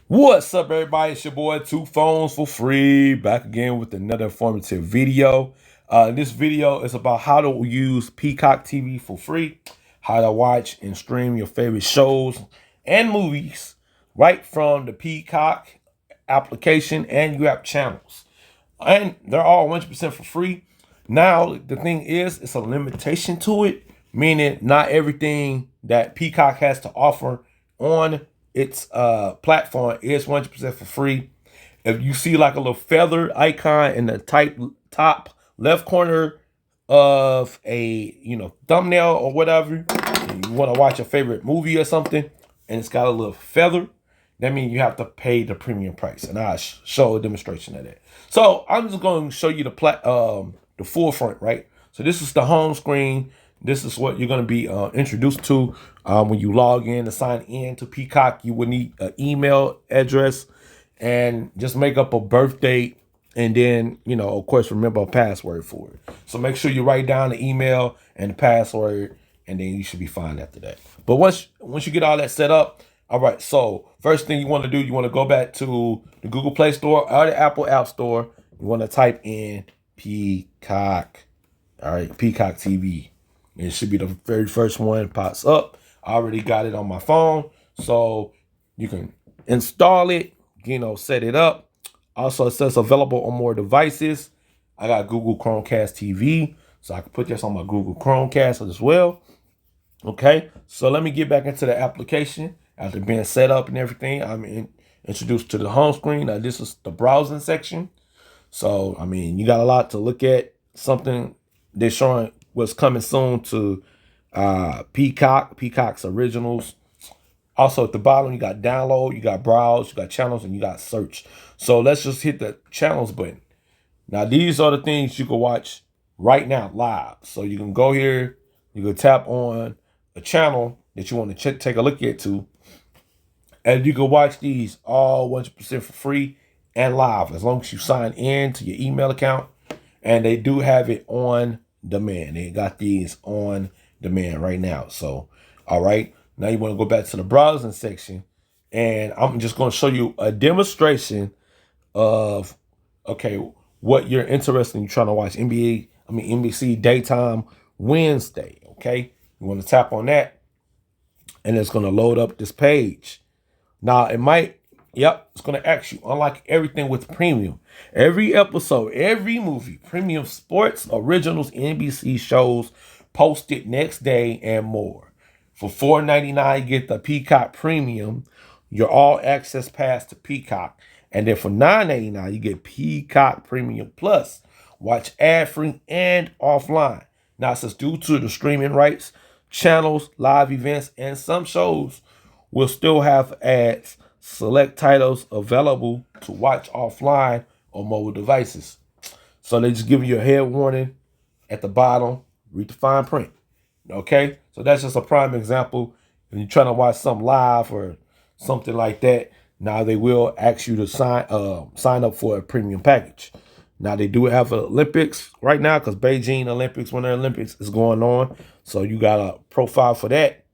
What's up, everybody? It's your boy TuPhones for free, back again with another informative video. This video is about how to use Peacock TV for free, how to watch and stream your favorite shows and movies right from the Peacock application, and you have channels. And they're all 100% for free. Now, the thing is, it's a limitation to it, meaning not everything that Peacock has to offer on its platform is 100% for free. If you see like a little feather icon in the top left corner of a thumbnail or whatever, and you want to watch your favorite movie or something, and it's got a little feather, that means you have to pay the premium price, and I'll show a demonstration of that. So I'm just going to show you the full front, right? So this is the home screen. This is what you're going to be introduced to when you log in to sign in to Peacock. You will need an email address and just make up a birth date, and then of course, remember a password for it. So make sure you write down the email and the password, and then you should be fine after that. But once you get all that set up, all right, so first thing you want to do, you want to go back to the Google Play Store or the Apple App Store. You want to type in Peacock. All right, Peacock TV. It should be the very first one that pops up. I already got it on my phone, so you can install it, set it up. Also, it says available on more devices. I got Google Chromecast TV, so I can put this on my Google Chromecast as well. Okay, so let me get back into the application. After being set up and everything, I'm introduced to the home screen. Now, this is the browsing section. So, you got a lot to look at. Something they're showing what's coming soon to Peacock's originals. Also, at the bottom, you got download, you got browse, you got channels, and you got search. So let's just hit the channels button. Now, these are the things you can watch right now live. So you can go here, you can tap on a channel that you want to take a look at too, and you can watch these all 100% for free and live as long as you sign in to your email account. And they do have it on demand. They got these on demand right now. So, all right. Now you want to go back to the browsing section, and I'm just going to show you a demonstration of, okay, what you're interested in. You're trying to watch NBC Daytime Wednesday. Okay. You want to tap on that, and it's going to load up this page. Now, it's going to ask you, unlike everything with premium, every episode, every movie, premium sports, originals, NBC shows posted next day, and more. For $4.99, you get the Peacock Premium, your all access pass to Peacock. And then for $9.99, you get Peacock Premium Plus. Watch ad-free and offline. Now, it says due to the streaming rights, channels, live events, and some shows will still have ads. Select titles available to watch offline on mobile devices. So they just give you a head warning at the bottom. Read the fine print. Okay, so that's just a prime example. When you're trying to watch something live or something like that, now they will ask you to sign up for a premium package. Now they do have Olympics right now because Beijing Olympics, Winter Olympics is going on. So you got a profile for that.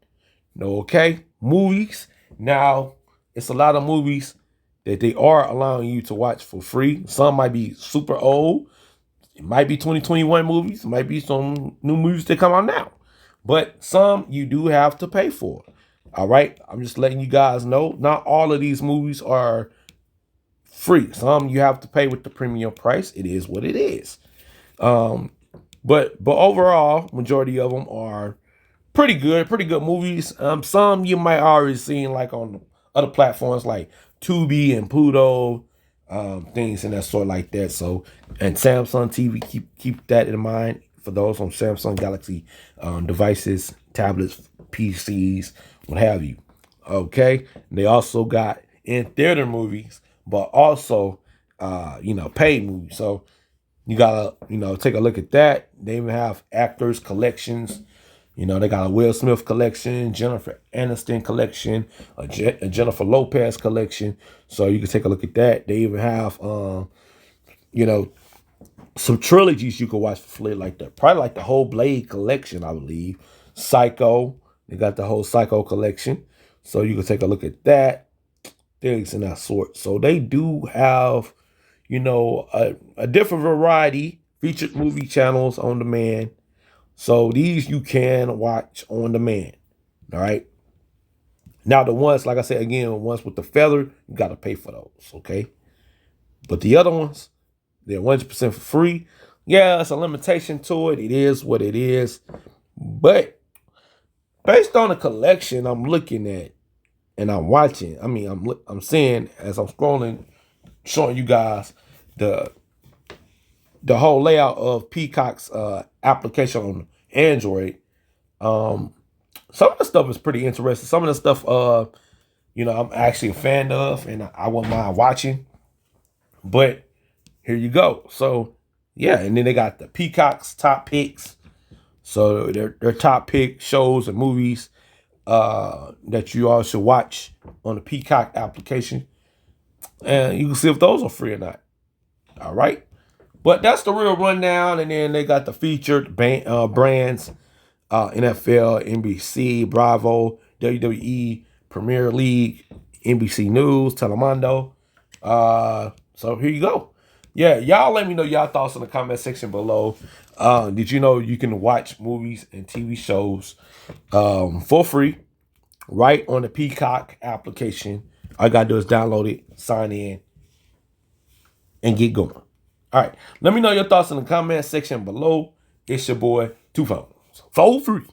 Okay, movies. Now, it's a lot of movies that they are allowing you to watch for free. Some might be super old. It might be 2021 movies. It might be some new movies that come out now. But some you do have to pay for. All right, I'm just letting you guys know. Not all of these movies are free. Some you have to pay with the premium price. It is what it is. But overall, majority of them are pretty good movies. Some you might already seen like on other platforms like Tubi and Pluto, things and that sort like that. So, and Samsung TV, keep that in mind for those on Samsung Galaxy devices, tablets, PCs, what have you. Okay, and they also got in theater movies, but also paid movies. So you gotta take a look at that. They even have actors collections. They got a Will Smith collection, Jennifer Aniston collection, a Jennifer Lopez collection. So you can take a look at that. They even have, some trilogies you can watch for free, like probably like the whole Blade collection, I believe. Psycho, they got the whole Psycho collection. So you can take a look at that. things in that sort. So they do have, you know, a different variety featured movie channels on demand. So these you can watch on demand. All right. Now the ones, like I said again, ones with the feather, you got to pay for those. Okay. But the other ones, they're 100% for free. Yeah, it's a limitation to it. It is what it is. But based on the collection I'm looking at and I'm watching, I mean, I'm seeing as I'm scrolling, showing you guys the whole layout of Peacock's application on Android. Some of the stuff is pretty interesting. Some of the stuff, you know, I'm actually a fan of, and I wouldn't mind watching. But here you go. So yeah, and then they got the Peacock's top picks. So their top pick shows and movies that you all should watch on the Peacock application, and you can see if those are free or not. All right, but that's the real rundown. And then they got the featured brands: NFL, NBC, Bravo, WWE, Premier League, NBC News, Telemundo. So here you go. Yeah, y'all let me know y'all thoughts in the comment section below. Did you know you can watch movies and TV shows for free right on the Peacock application? All you gotta do is download it, sign in, and get going. All right, let me know your thoughts in the comment section below. It's your boy TuPhones for free.